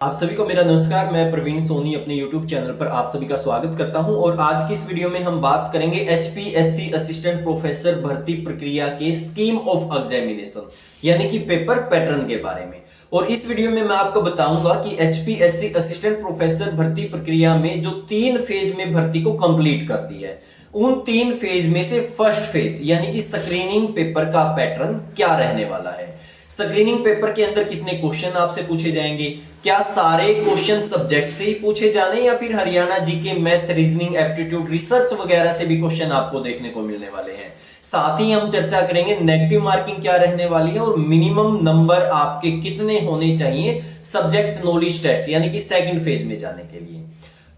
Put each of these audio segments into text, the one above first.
आप सभी को मेरा नमस्कार। मैं प्रवीण सोनी अपने YouTube चैनल पर आप सभी का स्वागत करता हूं और आज की इस वीडियो में हम बात करेंगे HPSC असिस्टेंट प्रोफेसर भर्ती प्रक्रिया के स्कीम ऑफ एग्जामिनेशन यानी कि पेपर पैटर्न के बारे में। और इस वीडियो में मैं आपको बताऊंगा कि HPSC असिस्टेंट प्रोफेसर भर्ती प्रक्रिया में जो 3 फेज में भर्ती को कंप्लीट करती है, उन 3 फेज में से फर्स्ट फेज यानी कि स्क्रीनिंग पेपर का पैटर्न क्या रहने वाला है। स्क्रीनिंग पेपर के अंदर कितने क्वेश्चन आपसे पूछे जाएंगे, क्या सारे क्वेश्चन सब्जेक्ट से ही पूछे जाने या फिर Haryana GK, math, reasoning, aptitude, research वगैरह से भी क्वेश्चन आपको देखने को मिलने वाले हैं। साथ ही हम चर्चा करेंगे नेगेटिव मार्किंग क्या रहने वाली है और मिनिमम नंबर आपके कितने होने चाहिए सब्जेक्ट नॉलेज टेस्ट यानी कि सेकंड फेज में जाने के लिए।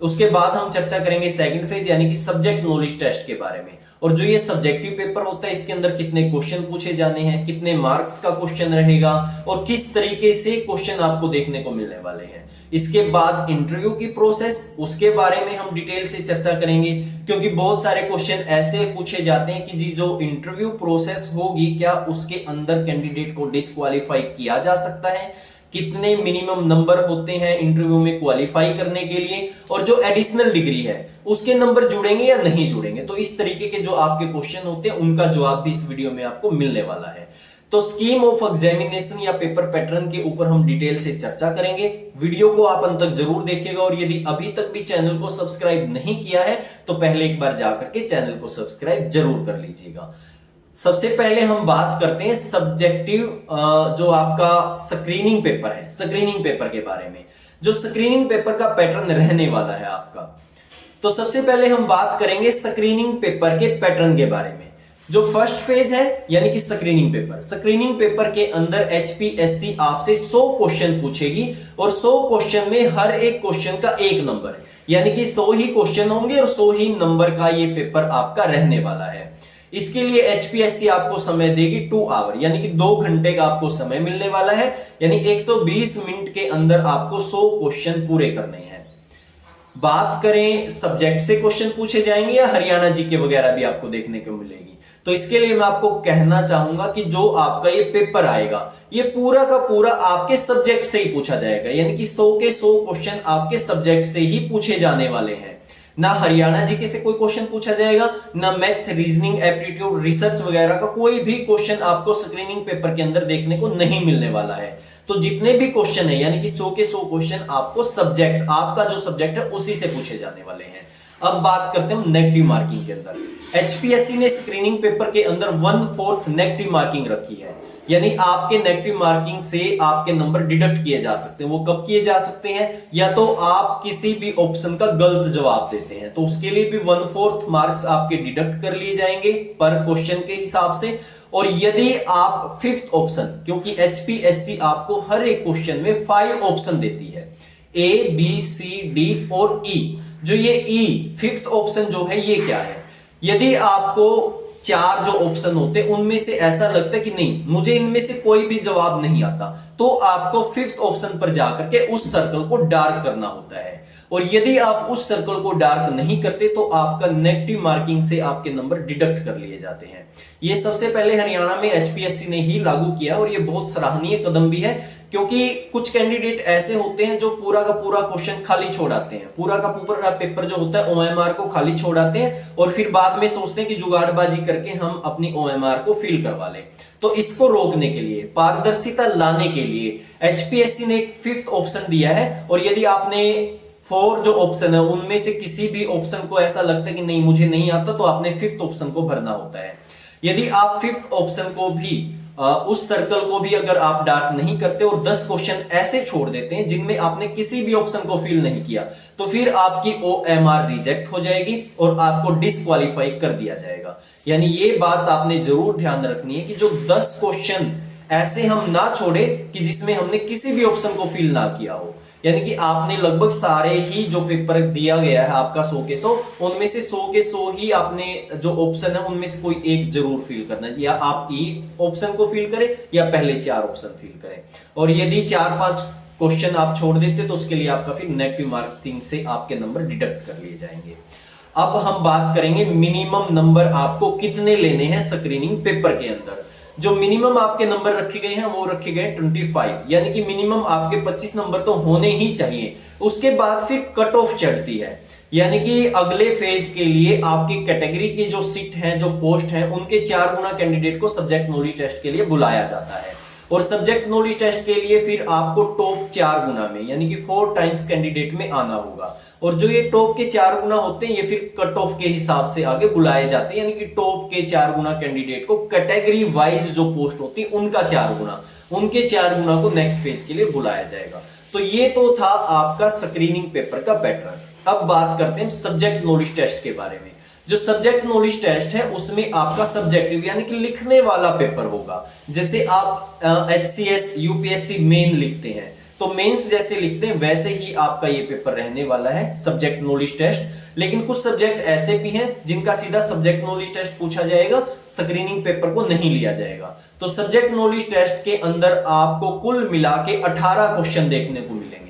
उसके बाद हम चर्चा करेंगे सेकंड फेज यानी कि सब्जेक्ट नॉलेज टेस्ट के बारे में। और जो ये सब्जेक्टिव पेपर होता है इसके अंदर कितने क्वेश्चन पूछे जाने हैं, कितने मार्क्स का क्वेश्चन रहेगा और किस तरीके से क्वेश्चन आपको देखने को मिलने वाले हैं। इसके बाद इंटरव्यू की प्रोसेस, उसके बारे में हम डिटेल से चर्चा करेंगे क्योंकि बहुत सारे क्वेश्चन ऐसे पूछे जाते हैं कि जी जो इंटरव्यू प्रोसेस होगी क्या उसके अंदर कैंडिडेट को डिस्क्वालीफाई किया जा सकता है, कितने मिनिमम नंबर होते हैं इंटरव्यू में क्वालिफाई करने के लिए और जो एडिशनल डिग्री है उसके नंबर जुड़ेंगे या नहीं जुड़ेंगे। तो इस तरीके के जो आपके क्वेश्चन होते हैं उनका जवाब भी इस वीडियो में आपको मिलने वाला है। तो स्कीम ऑफ एग्जामिनेशन या पेपर पैटर्न के ऊपर हम डिटेल से चर्चा करेंगे। वीडियो को आप अंत तक जरूर देखिएगा और यदि अभी तक भी चैनल को सब्सक्राइब नहीं किया है तो पहले एक बार जाकर के चैनल को सब्सक्राइब जरूर कर लीजिएगा। सबसे पहले हम बात करते हैं सब्जेक्टिव जो आपका स्क्रीनिंग पेपर है, स्क्रीनिंग पेपर के बारे में। जो स्क्रीनिंग पेपर का पैटर्न रहने वाला है आपका, तो सबसे पहले हम बात करेंगे स्क्रीनिंग पेपर के पैटर्न के बारे में। जो फर्स्ट फेज है यानी कि स्क्रीनिंग पेपर, स्क्रीनिंग पेपर के अंदर HPSC आपसे 100 क्वेश्चन पूछेगी और 100 क्वेश्चन में हर एक क्वेश्चन का 1 नंबर है यानी कि 100 ही क्वेश्चन होंगे और 100 ही नंबर का ये पेपर आपका रहने वाला है। इसके लिए HPSC आपको समय देगी 2 आवर यानी कि 2 घंटे का आपको समय मिलने वाला है, यानी 120 मिनट के अंदर आपको 100 क्वेश्चन पूरे करने हैं। बात करें सब्जेक्ट से क्वेश्चन पूछे जाएंगे या हरियाणा जीके वगैरह भी आपको देखने को मिलेगी, तो इसके लिए मैं आपको कहना चाहूंगा कि जो आपका ये पेपर आएगा ये पूरा का पूरा आपके सब्जेक्ट से ही पूछा जाएगा यानी कि 100 के 100 क्वेश्चन आपके सब्जेक्ट से ही पूछे जाने वाले हैं। ना हरियाणा जीके से कोई क्वेश्चन पूछा जाएगा, ना मैथ, रीजनिंग, एप्टीट्यूड, रिसर्च वगैरह का कोई भी क्वेश्चन आपको स्क्रीनिंग पेपर के अंदर देखने को नहीं मिलने वाला है। तो जितने भी क्वेश्चन है यानी कि 100 के 100 क्वेश्चन आपको सब्जेक्ट, आपका जो सब्जेक्ट है उसी से पूछे जाने वाले हैं। अब बात करते हैं नेगेटिव मार्किंग के अंदर। HPSC ने स्क्रीनिंग पेपर के अंदर 1/4 नेगेटिव मार्किंग रखी है यानी आपके नेगेटिव मार्किंग से आपके नंबर डिडक्ट किए जा सकते हैं। वो कब किए जा सकते हैं, या तो आप किसी भी ऑप्शन का गलत जवाब देते हैं तो उसके लिए भी 1/4 मार्क्स आपके डिडक्ट कर लिए जाएंगे पर क्वेश्चन के हिसाब से। और यदि आप 5th ऑप्शन, क्योंकि HPSC आपको हर एक क्वेश्चन में 5 ऑप्शन देती है, A, B, C, D और E। जो ये E 5th ऑप्शन जो है ये क्या है, यदि आपको 4 जो ऑप्शन होते हैं उनमें से ऐसा लगता है कि नहीं मुझे इनमें से कोई भी जवाब नहीं आता, तो आपको 5th ऑप्शन पर जाकर के उस सर्कल को डार्क करना होता है। और यदि आप उस सर्कल को डार्क नहीं करते तो आपका नेगेटिव मार्किंग से आपके नंबर डिडक्ट कर लिए जाते हैं। ये सबसे पहले हरियाणा में HPSC ने ही लागू किया और ये बहुत सराहनीय कदम भी है क्योंकि कुछ कैंडिडेट ऐसे होते हैं जो पूरा का पूरा क्वेश्चन खाली छोड़ाते हैं, पूरा का पूरा पेपर जो होता है OMR को खाली छोड़ाते हैं और फिर बाद में सोचते हैं कि जुगाड़बाजी करके हम अपनी OMR को फिल करवा लें। तो इसको रोकने के लिए, पारदर्शिता लाने के लिए HPSC ने एक 5th ऑप्शन दिया है। और यदि आपने 4 जो ऑप्शन है उनमें से किसी भी ऑप्शन को ऐसा लगता है कि नहीं मुझे नहीं आता, तो आपने 5th ऑप्शन को भरना होता है। यदि आप 5th ऑप्शन को भी उस सर्कल को भी अगर आप डार्क नहीं करते और 10 क्वेश्चन ऐसे छोड़ देते हैं जिनमें आपने किसी भी ऑप्शन को फिल नहीं किया, तो फिर आपकी OMR रिजेक्ट हो जाएगी और आपको डिस्क्वालीफाई कर दिया जाएगा। यानी ये बात आपने जरूर ध्यान रखनी है कि जो 10 क्वेश्चन ऐसे हम ना छोड़े कि जिसमें हमने किसी भी ऑप्शन को फिल ना किया हो, यानी कि आपने लगभग सारे ही जो पेपर दिया गया है आपका 100 के 100, उनमें से 100 के 100 ही आपने जो ऑप्शन है उनमें से कोई एक जरूर फिल करना है, या आप ई ऑप्शन को फिल करें या पहले 4 ऑप्शन फिल करें। और यदि 4-5 क्वेश्चन आप छोड़ देते तो उसके लिए आपका फिर नेगेटिव मार्किंग से आपके नंबर डिडक्ट कर लिए जाएंगे। अब हम बात करेंगे मिनिमम नंबर आपको कितने लेने हैं स्क्रीनिंग पेपर के अंदर। जो मिनिमम आपके नंबर रखे गए हैं वो रखे गए 25, यानी कि मिनिमम आपके 25 नंबर तो होने ही चाहिए। उसके बाद फिर कट ऑफ चढ़ती है, यानी कि अगले फेज के लिए आपकी कैटेगरी की जो सीट हैं, जो पोस्ट हैं, उनके 4 गुना कैंडिडेट को सब्जेक्ट नॉलेज टेस्ट के लिए बुलाया जाता है। और सब्जेक्ट नॉलेज टेस्ट के लिए फिर आपको टॉप 4 गुना में, यानी कि 4 टाइम्स कैंडिडेट में आना होगा। और जो ये टॉप के 4 गुना होते हैं, ये फिर कट ऑफ के हिसाब से आगे बुलाए जाते हैं, यानी कि टॉप के 4 गुना कैंडिडेट को कैटेगरी वाइज जो पोस्ट होती है उनका 4 गुना, उनके 4 गुना को नेक्स्ट फेज के लिए बुलाया जाएगा। तो ये तो था आपका स्क्रीनिंग पेपर का पैटर्न। अब बात करते हैं सब्जेक्ट नॉलेज टेस्ट के बारे में। जो सब्जेक्ट नॉलेज टेस्ट है उसमें आपका सब्जेक्टिव यानी कि लिखने वाला पेपर होगा। जैसे आप एचसीएस यूपीएससी मेन लिखते हैं तो मेंस जैसे लिखते हैं वैसे ही आपका ये पेपर रहने वाला है, सब्जेक्ट नॉलेज टेस्ट। लेकिन कुछ सब्जेक्ट ऐसे भी हैं जिनका सीधा सब्जेक्ट नॉलेज टेस्ट पूछा जाएगा, स्क्रीनिंग पेपर को नहीं लिया जाएगा। तो सब्जेक्ट नॉलेज टेस्ट के अंदर आपको कुल मिला के 18 क्वेश्चन देखने को मिलेंगे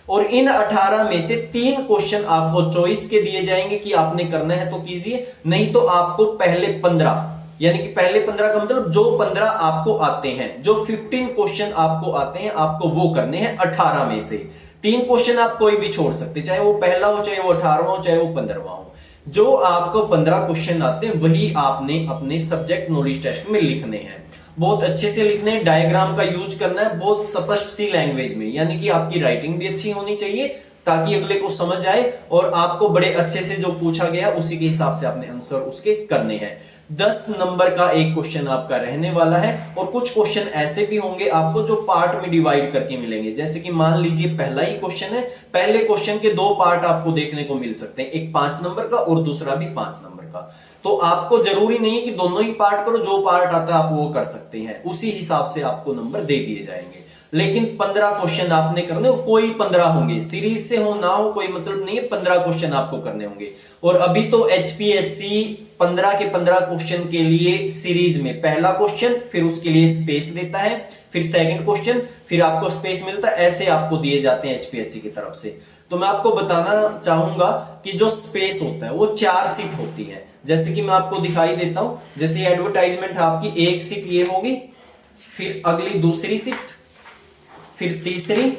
और इन 18 में से 3 क्वेश्चन आपको चॉइस के दिए जाएंगे कि आपने करना है तो कीजिए, नहीं तो आपको पहले 15, यानी कि पहले 15 का मतलब जो 15 आपको आते हैं, जो 15 क्वेश्चन आपको आते हैं आपको वो करने हैं 18 में से। 3 क्वेश्चन आप कोई भी छोड़ सकते, चाहे वो पहला हो, चाहे वो 18वां हो, चाहे वो 15वां हो। जो आपको 15 क्वेश्चन आते हैं वही आपने अपने सब्जेक्ट नॉलेज टेस्ट में लिखने हैं। बहुत अच्छे से लिखने हैं, डायग्राम का यूज करना है, बहुत स्पष्ट सी लैंग्वेज में, यानी कि आपकी राइटिंग भी अच्छी होनी चाहिए ताकि अगले को समझ आए और आपको बड़े अच्छे से जो पूछा गया उसी के हिसाब से आपने आंसर उसके करने हैं। 10 नंबर का एक क्वेश्चन आपका रहने वाला है और कुछ क्वेश्चन ऐसे भी होंगे आपको जो पार्ट में डिवाइड करके मिलेंगे। जैसे कि मान लीजिए पहला ही क्वेश्चन है, पहले क्वेश्चन के 2 पार्ट आपको देखने को मिल सकते हैं, एक 5 नंबर का और दूसरा भी 5 नंबर का। तो आपको जरूरी नहीं कि दोनों ही पार्ट करो, जो पार्ट आता है आप वो कर सकते हैं, उसी हिसाब से आपको नंबर दे दिए जाएंगे। लेकिन 15 क्वेश्चन आपने करने, कोई 15 होंगे, सीरीज से हो ना हो कोई मतलब नहीं है, 15 क्वेश्चन आपको करने होंगे। और अभी तो एचपीएससी 15 के 15 क्वेश्चन के लिए सीरीज में पहला क्वेश्चन, फिर उसके लिए स्पेस देता है, फिर सेकंड क्वेश्चन, फिर आपको स्पेस मिलता है, ऐसे आपको दिए जाते हैं एचपीएससी की तरफ से। तो मैं आपको बताना चाहूंगा कि जो स्पेस होता है वो 4 सीट होती है। जैसे कि मैं आपको दिखाई देता हूं, जैसे एडवर्टाइजमेंट आपकी एक सीट ये होगी, फिर अगली दूसरी सीट, फिर तीसरी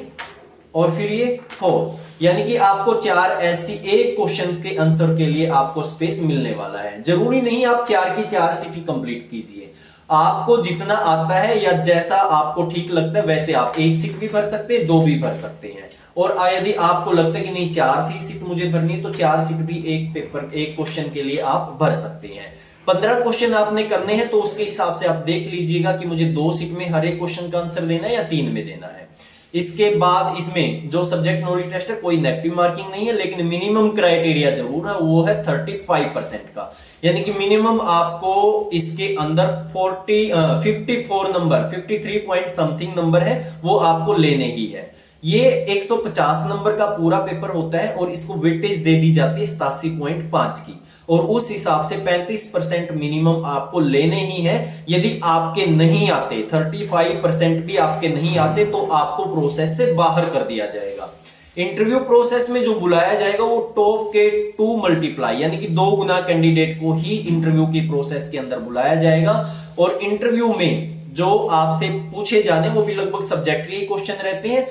और फिर ये 4, यानी कि आपको 4 ऐसी एक क्वेश्चन के आंसर के लिए आपको स्पेस मिलने वाला है। जरूरी नहीं आप 4 की 4 सीट ही कंप्लीट कीजिए, आपको जितना आता है या जैसा आपको ठीक लगता है वैसे आप एक सीट भी भर सकते हैं, 2 भी भर सकते हैं। और यदि आपको लगता है कि नहीं 4 सीट मुझे भरनी है तो 4 सीट भी एक पेपर एक क्वेश्चन के लिए आप भर सकते हैं। 15 क्वेश्चन आपने करने हैं तो उसके हिसाब से आप देख लीजिएगा कि मुझे 2 सीट में हर एक क्वेश्चन का आंसर देना है या 3 में देना है। इसके बाद इसमें जो सब्जेक्ट नॉलेज टेस्ट है कोई नेगेटिव मार्किंग नहीं है, लेकिन मिनिमम क्राइटेरिया जरूर है, वो है 35% का, यानी कि मिनिमम आपको इसके अंदर 54 नंबर 53 पॉइंट समथिंग नंबर है वो आपको लेने ही है। ये 150 नंबर का पूरा पेपर होता है और इसको वेटेज दे दी जाती है 87.5 की, और उस हिसाब से 35% मिनिमम आपको लेने ही है। यदि आपके नहीं आते, 35% भी आपके नहीं आते तो आपको प्रोसेस से बाहर कर दिया जाएगा। इंटरव्यू प्रोसेस में जो बुलाया जाएगा वो टॉप के 2 मल्टीप्लाई यानी कि 2 गुना कैंडिडेट को ही इंटरव्यू की प्रोसेस के अंदर बुलाया जाएगा। और इंटरव्यू में जो आपसे पूछे जाने वो भी लगभग सब्जेक्टिव क्वेश्चन रहते हैं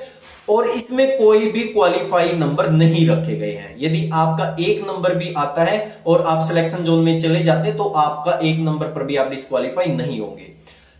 और इसमें कोई भी क्वालिफाई नंबर नहीं रखे गए हैं। यदि आपका 1 नंबर भी आता है और आप सिलेक्शन जोन में चले जाते हैं तो आपका 1 नंबर पर भी आप डिस्क्वालीफाई नहीं होंगे,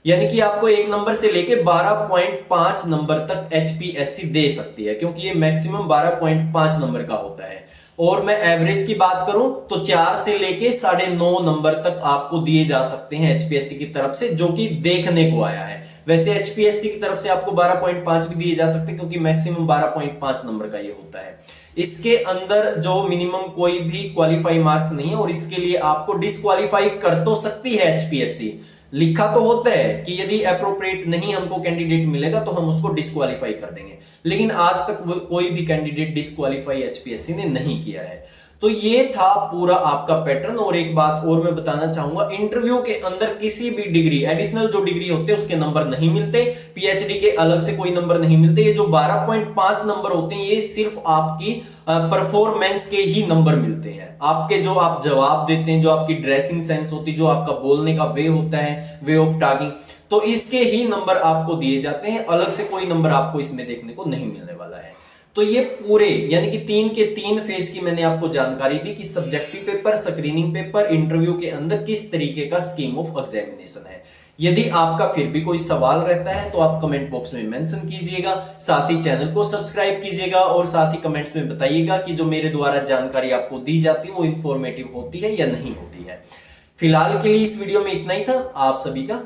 यानी कि आपको 1 नंबर से लेके 12.5 नंबर तक एचपीएससी दे सकती है, क्योंकि ये मैक्सिमम 12.5 नंबर का होता है। और मैं एवरेज की बात करूं तो 4 से लेके 9.5 नंबर तक आपको दिए जा सकते हैं एचपीएससी की तरफ से, जो कि देखने को आया है। वैसे एचपीएससी की तरफ से आपको 12.5 भी दिए जा सकते हैं, क्योंकि मैक्सिमम 12.5 नंबर का ये होता है। इसके अंदर जो मिनिमम कोई भी क्वालिफाई मार्क्स नहीं है और इसके लिए आपको डिस्क्वालीफाई कर तो सकती है एचपीएससी। लिखा तो होता है कि यदि अप्रोप्रिएट नहीं हमको कैंडिडेट मिलेगा तो हम उसको डिस्क्वालीफाई कर देंगे, लेकिन आज तक कोई भी कैंडिडेट डिस्क्वालीफाई एचपीएससी ने नहीं किया है। तो ये था पूरा आपका पैटर्न। और एक बात और मैं बताना चाहूंगा, इंटरव्यू के अंदर किसी भी डिग्री, एडिशनल जो डिग्री होते हैं उसके नंबर नहीं मिलते, पीएचडी के अलग से कोई नंबर नहीं मिलते। ये जो 12.5 नंबर होते हैं ये सिर्फ आपकी परफॉर्मेंस के ही नंबर मिलते हैं। आपके जो आप जवाब देते हैं, जो आपकी ड्रेसिंग सेंस होती है, जो आपका बोलने का वे होता है, वे ऑफ टॉकिंग, तो इसके ही नंबर आपको दिए जाते हैं, अलग से कोई नंबर आपको इसमें देखने को नहीं मिलने वाला है। तो ये पूरे यानी कि 3 के 3 फेज की मैंने आपको जानकारी दी कि subjective paper, screening paper, interview के अंदर किस तरीके का स्कीम ऑफ एग्जामिनेशन है। यदि आपका फिर भी कोई सवाल रहता है तो आप कमेंट बॉक्स में मेंशन कीजिएगा, साथ ही चैनल को सब्सक्राइब कीजिएगा और साथ ही कमेंट्स में बताइएगा कि जो मेरे द्वारा जानकारी आपको दी जाती है वो इंफॉर्मेटिव होती है या नहीं होती है। फिलहाल के लिए इस वीडियो में इतना ही था। आप सभी का